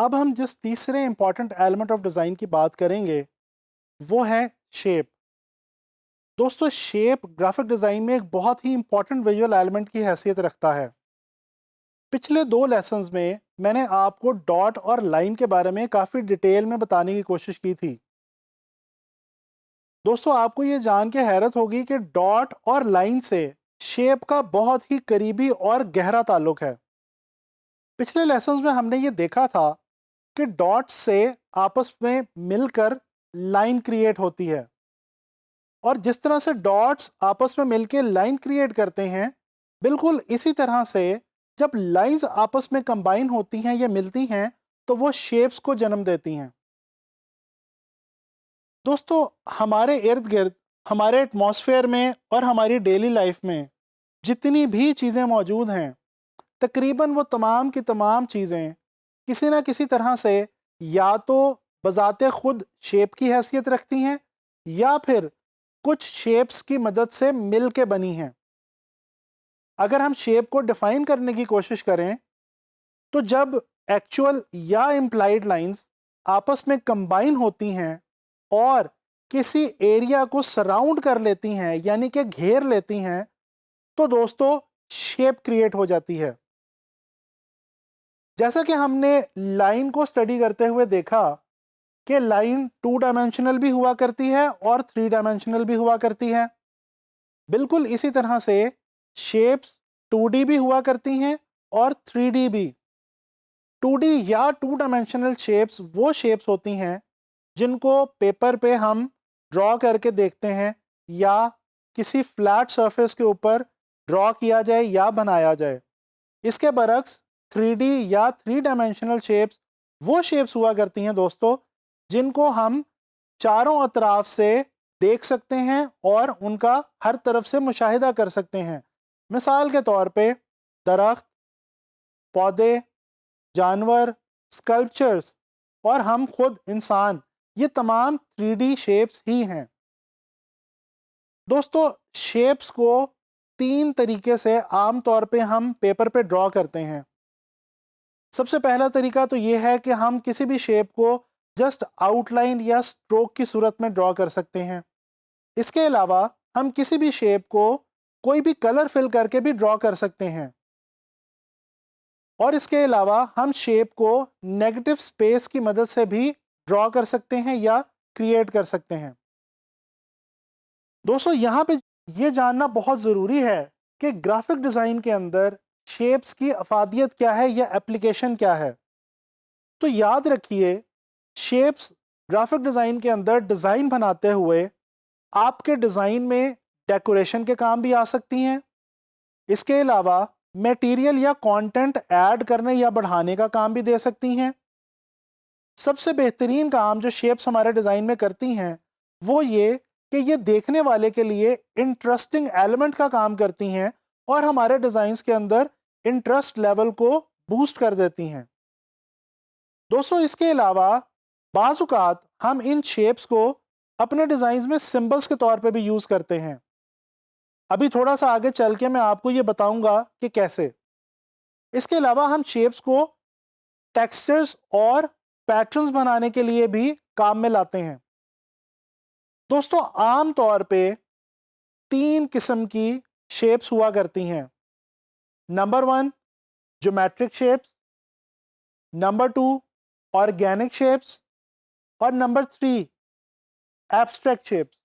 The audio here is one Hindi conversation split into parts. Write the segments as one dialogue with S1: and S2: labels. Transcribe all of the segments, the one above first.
S1: अब हम जिस तीसरे इंपॉर्टेंट एलिमेंट ऑफ डिज़ाइन की बात करेंगे वो है शेप। दोस्तों, शेप ग्राफिक डिज़ाइन में एक बहुत ही इंपॉर्टेंट विजुअल एलिमेंट की हैसियत रखता है। पिछले दो लेसन्स में मैंने आपको डॉट और लाइन के बारे में काफ़ी डिटेल में बताने की कोशिश की थी। दोस्तों, आपको ये जान के हैरत होगी कि डॉट और लाइन से शेप का बहुत ही करीबी और गहरा ताल्लुक है। पिछले लेसन्स में हमने ये देखा था कि डॉट्स से आपस में मिलकर लाइन क्रिएट होती है, और जिस तरह से डॉट्स आपस में मिलकर लाइन क्रिएट करते हैं, बिल्कुल इसी तरह से जब लाइंस आपस में कंबाइन होती हैं या मिलती हैं तो वो शेप्स को जन्म देती हैं। दोस्तों, हमारे इर्द गिर्द, हमारे एटमॉस्फेयर में और हमारी डेली लाइफ में जितनी भी चीज़ें मौजूद हैं, तकरीबन वो तमाम की तमाम चीज़ें किसी ना किसी तरह से या तो बजाते खुद शेप की हैसियत रखती हैं या फिर कुछ शेप्स की मदद से मिल के बनी हैं। अगर हम शेप को डिफाइन करने की कोशिश करें तो जब एक्चुअल या इम्प्लाइड लाइंस आपस में कंबाइन होती हैं और किसी एरिया को सराउंड कर लेती हैं, यानी कि घेर लेती हैं, तो दोस्तों शेप क्रिएट हो जाती है। जैसा कि हमने लाइन को स्टडी करते हुए देखा कि लाइन 2 डायमेंशनल भी हुआ करती है और 3 डायमेंशनल भी हुआ करती है, बिल्कुल इसी तरह से शेप्स 2D भी हुआ करती हैं और 3D भी। 2D या 2 डायमेंशनल शेप्स वो शेप्स होती हैं जिनको पेपर पे हम ड्रॉ करके देखते हैं या किसी फ्लैट सरफेस के ऊपर ड्रॉ किया जाए या बनाया जाए। इसके बरक्स 3D या 3 डायमेंशनल शेप्स वो शेप्स हुआ करती हैं दोस्तों जिनको हम चारों अतराफ से देख सकते हैं और उनका हर तरफ से मुशाहिदा कर सकते हैं। मिसाल के तौर पे दरख्त, पौधे, जानवर, स्कल्पचर्स और हम खुद इंसान, ये तमाम 3D शेप्स ही हैं। दोस्तों, शेप्स को 3 तरीके से आम तौर पे हम पेपर पे ड्रॉ करते हैं। सबसे पहला तरीका तो ये है कि हम किसी भी शेप को जस्ट आउटलाइन या स्ट्रोक की सूरत में ड्रॉ कर सकते हैं। इसके अलावा हम किसी भी शेप को कोई भी कलर फिल करके भी ड्रॉ कर सकते हैं, और इसके अलावा हम शेप को नेगेटिव स्पेस की मदद से भी ड्रॉ कर सकते हैं या क्रिएट कर सकते हैं। दोस्तों, यहाँ पे ये जानना बहुत ज़रूरी है कि ग्राफिक डिज़ाइन के अंदर शेप्स की अफादियत क्या है या एप्लीकेशन क्या है। तो याद रखिए, शेप्स ग्राफिक डिज़ाइन के अंदर डिज़ाइन बनाते हुए आपके डिज़ाइन में डेकोरेशन के काम भी आ सकती हैं। इसके अलावा मटेरियल या कंटेंट ऐड करने या बढ़ाने का काम भी दे सकती हैं। सबसे बेहतरीन काम जो शेप्स हमारे डिज़ाइन में करती हैं वो ये कि ये देखने वाले के लिए इंटरेस्टिंग एलिमेंट का काम करती हैं और हमारे डिज़ाइंस के अंदर इंटरेस्ट लेवल को बूस्ट कर देती हैं। दोस्तों, इसके अलावा बाज़ औक़ात हम इन शेप्स को अपने डिज़ाइंस में सिंबल्स के तौर पे भी यूज़ करते हैं। अभी थोड़ा सा आगे चल के मैं आपको ये बताऊंगा कि कैसे। इसके अलावा हम शेप्स को टेक्सचर्स और पैटर्न्स बनाने के लिए भी काम में लाते हैं। दोस्तों, आम तौर पे 3 किस्म की शेप्स हुआ करती हैं। Number 1, geometric shapes. Number 2, organic shapes. और नंबर 3, एब्स्ट्रैक्ट शेप्स।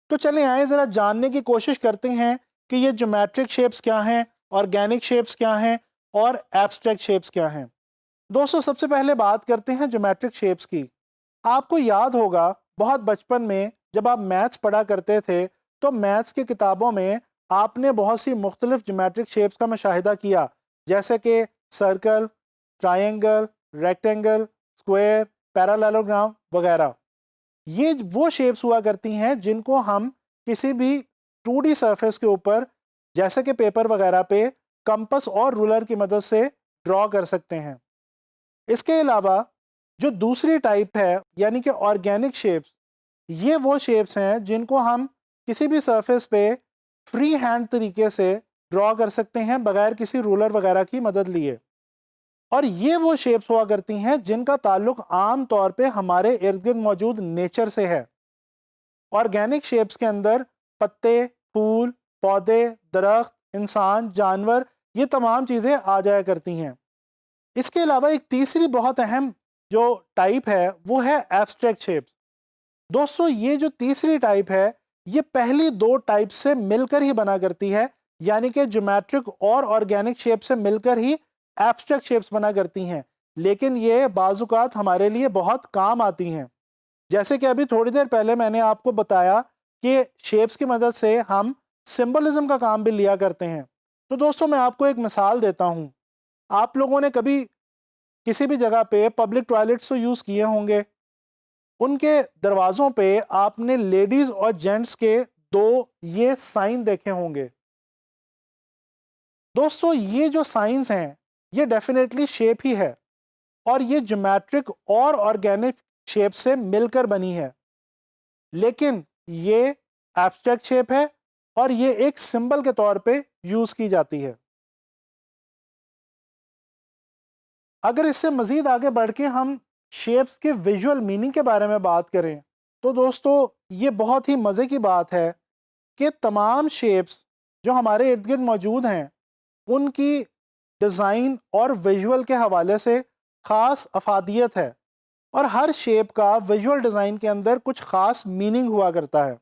S1: तो चलें आए ज़रा जानने की कोशिश करते हैं कि ये ज्योमेट्रिक शेप्स क्या हैं, ऑर्गेनिक शेप्स क्या हैं और एब्स्ट्रैक्ट शेप्स क्या हैं। दोस्तों, सबसे पहले बात करते हैं ज्योमेट्रिक शेप्स की। आपको याद होगा बहुत बचपन में जब आप मैथ्स पढ़ा करते थे तो मैथ्स की किताबों में आपने बहुत सी मुख्तलिफ ज्योमेट्रिक शेप्स का मुशाहिदा किया, जैसे कि circle, triangle, rectangle, square, parallelogram वगैरह। ये वो शेप्स हुआ करती हैं जिनको हम किसी भी 2D सरफेस के ऊपर, जैसे कि पेपर वगैरह पे, कंपास और रूलर की मदद से ड्रॉ कर सकते हैं। इसके अलावा जो दूसरी टाइप है यानी कि ऑर्गेनिक शेप्स, ये वो शेप्स हैं जिनको हम किसी भी सरफेस पे फ्री हैंड तरीके से ड्रॉ कर सकते हैं बगैर किसी रूलर वगैरह की मदद लिए। और ये वो शेप्स हुआ करती हैं जिनका ताल्लुक आम तौर पे हमारे इर्द गिर्द मौजूद नेचर से है। ऑर्गेनिक शेप्स के अंदर पत्ते, फूल, पौधे, दरख्त, इंसान, जानवर, ये तमाम चीज़ें आ जाया करती हैं। इसके अलावा एक तीसरी बहुत अहम जो टाइप है वो है एब्स्ट्रैक्ट शेप्स। दोस्तों, ये जो तीसरी टाइप है ये पहली दो टाइप से मिलकर ही बना करती है, यानी कि ज्योमेट्रिक और ऑर्गेनिक शेप से मिलकर ही एब्स्ट्रैक्ट शेप्स बना करती हैं। लेकिन ये बाजुकात हमारे लिए बहुत काम आती हैं। जैसे कि अभी थोड़ी देर पहले मैंने आपको बताया कि शेप्स की मदद से हम सिंबलिज्म का काम भी लिया करते हैं। तो दोस्तों, मैं आपको एक मिसाल देता हूँ। आप लोगों ने कभी किसी भी जगह पे पब्लिक टॉयलेट्स तो यूज़ किए होंगे। उनके दरवाज़ों पे आपने लेडीज़ और जेंट्स के दो ये साइन देखे होंगे। दोस्तों, ये जो साइंस हैं ये डेफिनेटली शेप ही है और ये ज्योमेट्रिक और ऑर्गेनिक शेप से मिलकर बनी है, लेकिन ये एब्स्ट्रैक्ट शेप है और ये एक सिंबल के तौर पे यूज़ की जाती है। अगर इससे मज़ीद आगे बढ़ के हम शेप्स के विजुअल मीनिंग के बारे में बात करें तो दोस्तों, ये बहुत ही मज़े की बात है कि तमाम शेप्स जो हमारे इर्द गिर्द मौजूद हैं उनकी डिज़ाइन और विजुअल के हवाले से ख़ास अफादियत है और हर शेप का विजुअल डिज़ाइन के अंदर कुछ ख़ास मीनिंग हुआ करता है।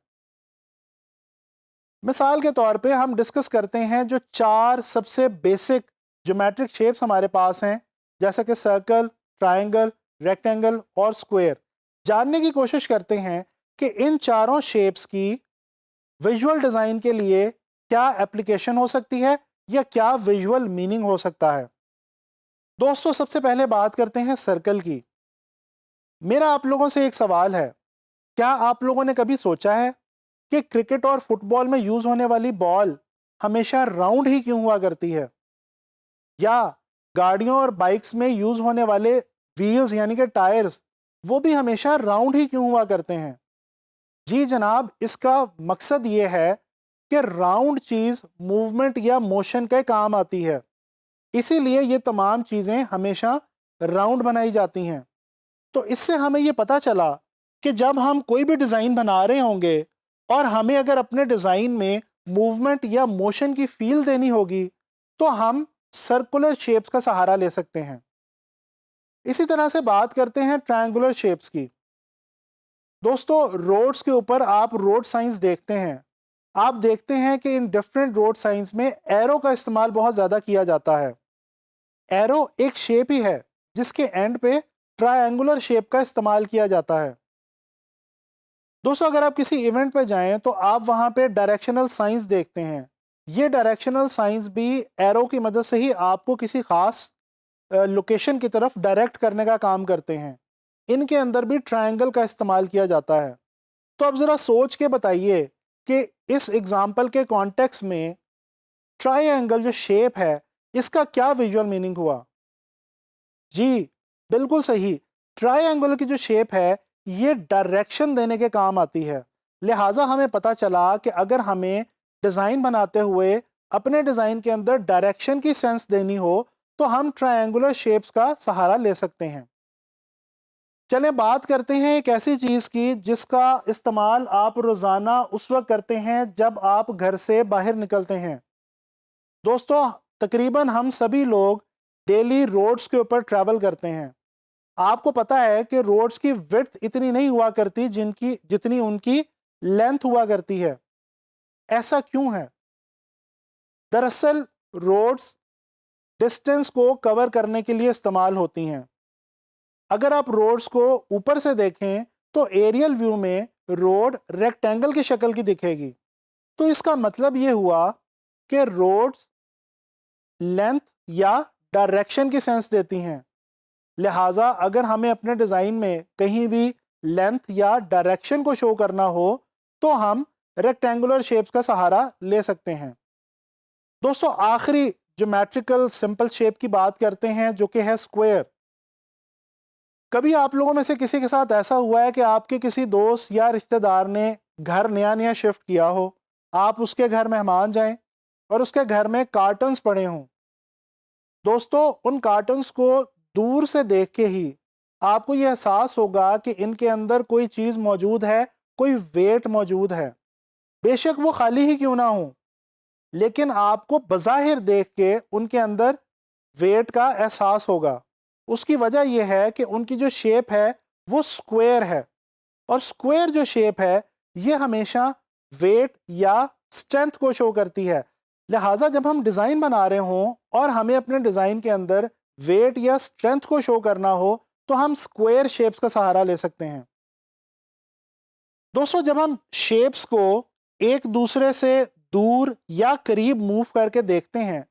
S1: मिसाल के तौर पे हम डिस्कस करते हैं जो चार सबसे बेसिक ज्योमेट्रिक शेप्स हमारे पास हैं, जैसे कि सर्कल, ट्रायंगल, रेक्टेंगल और स्क्वायर। जानने की कोशिश करते हैं कि इन चारों शेप्स की विजुअल डिज़ाइन के लिए क्या एप्लीकेशन हो सकती है या क्या विजुअल मीनिंग हो सकता है। दोस्तों, सबसे पहले बात करते हैं सर्कल की। मेरा आप लोगों से एक सवाल है, क्या आप लोगों ने कभी सोचा है कि क्रिकेट और फुटबॉल में यूज होने वाली बॉल हमेशा राउंड ही क्यों हुआ करती है? या गाड़ियों और बाइक्स में यूज होने वाले व्हील्स यानी कि टायर्स वो भी हमेशा राउंड ही क्यों हुआ करते हैं? जी जनाब, इसका मकसद ये है कि राउंड चीज मूवमेंट या मोशन के काम आती है, इसीलिए ये तमाम चीजें हमेशा राउंड बनाई जाती हैं। तो इससे हमें ये पता चला कि जब हम कोई भी डिज़ाइन बना रहे होंगे और हमें अगर अपने डिज़ाइन में मूवमेंट या मोशन की फील देनी होगी तो हम सर्कुलर शेप्स का सहारा ले सकते हैं। इसी तरह से बात करते हैं ट्रायंगुलर शेप्स की। दोस्तों, रोड्स के ऊपर आप रोड साइंस देखते हैं। आप देखते हैं कि इन डिफरेंट रोड साइंस में एरो का इस्तेमाल बहुत ज़्यादा किया जाता है। एरो एक शेप ही है जिसके एंड पे ट्रायंगुलर शेप का इस्तेमाल किया जाता है। दोस्तों, अगर आप किसी इवेंट पे जाएं तो आप वहां पे डायरेक्शनल साइंस देखते हैं। ये डायरेक्शनल साइंस भी एरो की मदद से ही आपको किसी खास लोकेशन की तरफ डायरेक्ट करने का काम करते हैं। इनके अंदर भी ट्रायंगल का इस्तेमाल किया जाता है। तो अब ज़रा सोच के बताइए कि इस एग्जाम्पल के कॉन्टेक्स्ट में ट्रायंगल जो शेप है इसका क्या विजुअल मीनिंग हुआ? जी बिल्कुल सही। ट्रायंगल की जो शेप है ये डायरेक्शन देने के काम आती है। लिहाजा हमें पता चला कि अगर हमें डिज़ाइन बनाते हुए अपने डिज़ाइन के अंदर डायरेक्शन की सेंस देनी हो तो हम ट्रायंगुलर शेप्स का सहारा ले सकते हैं। चलें बात करते हैं एक ऐसी चीज़ की जिसका इस्तेमाल आप रोज़ाना उस वक्त करते हैं जब आप घर से बाहर निकलते हैं। दोस्तों, तकरीबन हम सभी लोग डेली रोड्स के ऊपर ट्रैवल करते हैं। आपको पता है कि रोड्स की विड्थ इतनी नहीं हुआ करती जितनी उनकी लेंथ हुआ करती है। ऐसा क्यों है? दरअसल रोड्स डिस्टेंस को कवर करने के लिए इस्तेमाल होती हैं। अगर आप रोड्स को ऊपर से देखें तो एरियल व्यू में रोड रेक्टेंगल की शक्ल की दिखेगी। तो इसका मतलब ये हुआ कि रोड्स लेंथ या डायरेक्शन की सेंस देती हैं। लिहाजा अगर हमें अपने डिज़ाइन में कहीं भी लेंथ या डायरेक्शन को शो करना हो तो हम रेक्टेंगुलर शेप्स का सहारा ले सकते हैं। दोस्तों, आखिरी ज्योमेट्रिकल सिंपल शेप की बात करते हैं जो कि है स्क्वायर। कभी आप लोगों में से किसी के साथ ऐसा हुआ है कि आपके किसी दोस्त या रिश्तेदार ने घर नया नया शिफ्ट किया हो, आप उसके घर मेहमान जाएं और उसके घर में कार्टन्स पड़े हों। दोस्तों उन कार्टन्स को दूर से देख के ही आपको यह एहसास होगा कि इनके अंदर कोई चीज़ मौजूद है, कोई वेट मौजूद है। बेशक वो खाली ही क्यों ना हो, लेकिन आपको बज़ाहिर देख के उनके अंदर वेट का एहसास होगा। उसकी वजह यह है कि उनकी जो शेप है वो स्क्वायर है, और स्क्वायर जो शेप है ये हमेशा वेट या स्ट्रेंथ को शो करती है। लिहाजा जब हम डिज़ाइन बना रहे हों और हमें अपने डिज़ाइन के अंदर वेट या स्ट्रेंथ को शो करना हो तो हम स्क्वायर शेप्स का सहारा ले सकते हैं। दोस्तों जब हम शेप्स को एक दूसरे से दूर या करीब मूव करके देखते हैं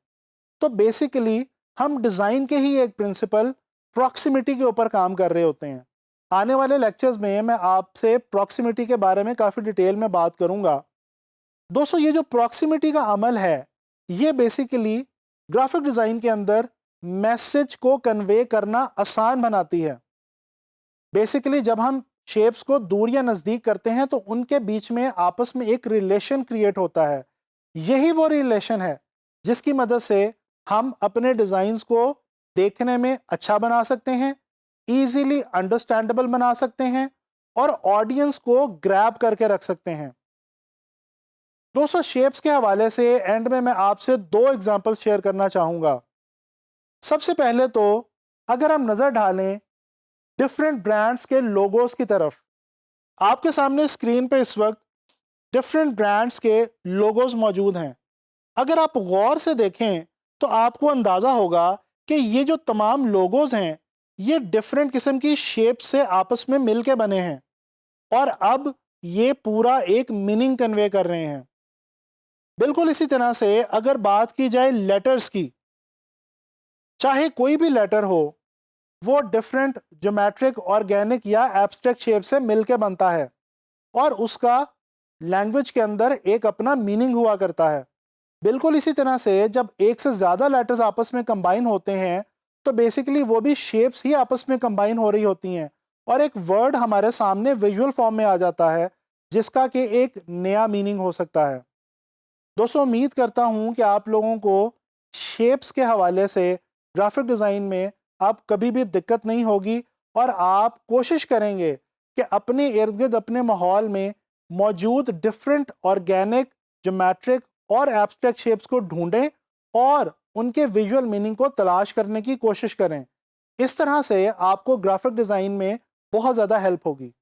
S1: तो बेसिकली हम डिज़ाइन के ही एक प्रिंसिपल प्रॉक्सिमिटी के ऊपर काम कर रहे होते हैं। आने वाले लेक्चर्स में मैं आपसे प्रॉक्सिमिटी के बारे में काफ़ी डिटेल में बात करूंगा। दोस्तों ये जो प्रॉक्सिमिटी का अमल है ये बेसिकली ग्राफिक डिज़ाइन के अंदर मैसेज को कन्वे करना आसान बनाती है। बेसिकली जब हम शेप्स को दूर या नज़दीक करते हैं तो उनके बीच में आपस में एक रिलेशन क्रिएट होता है। यही वो रिलेशन है जिसकी मदद से हम अपने डिज़ाइंस को देखने में अच्छा बना सकते हैं, ईजीली अंडरस्टैंडेबल बना सकते हैं और ऑडियंस को ग्रैब करके रख सकते हैं। दोस्तों शेप्स के हवाले से एंड में मैं आपसे दो एग्जांपल शेयर करना चाहूँगा। सबसे पहले तो अगर हम नज़र डालें डिफरेंट ब्रांड्स के लोगोस की तरफ, आपके सामने स्क्रीन पे इस वक्त डिफरेंट ब्रांड्स के लोगोस मौजूद हैं। अगर आप गौर से देखें तो आपको अंदाज़ा होगा कि ये जो तमाम लोगोस हैं ये डिफरेंट किस्म की शेप से आपस में मिल के बने हैं और अब ये पूरा एक मीनिंग कन्वे कर रहे हैं। बिल्कुल इसी तरह से अगर बात की जाए लेटर्स की, चाहे कोई भी लेटर हो वो डिफरेंट ज्योमेट्रिक, ऑर्गेनिक या एब्स्ट्रैक्ट शेप से मिलके बनता है और उसका लैंग्वेज के अंदर एक अपना मीनिंग हुआ करता है। बिल्कुल इसी तरह से जब एक से ज़्यादा लेटर्स आपस में कंबाइन होते हैं तो बेसिकली वो भी शेप्स ही आपस में कंबाइन हो रही होती हैं और एक वर्ड हमारे सामने विजुअल फॉर्म में आ जाता है जिसका कि एक नया मीनिंग हो सकता है। दोस्तों उम्मीद करता हूँ कि आप लोगों को शेप्स के हवाले से ग्राफिक डिज़ाइन में अब कभी भी दिक्कत नहीं होगी और आप कोशिश करेंगे कि अपने इर्द गिर्द अपने माहौल में मौजूद डिफरेंट ऑर्गेनिक, ज्योमेट्रिक और एब्स्ट्रैक्ट शेप्स को ढूंढें और उनके विजुअल मीनिंग को तलाश करने की कोशिश करें। इस तरह से आपको ग्राफिक डिज़ाइन में बहुत ज़्यादा हेल्प होगी।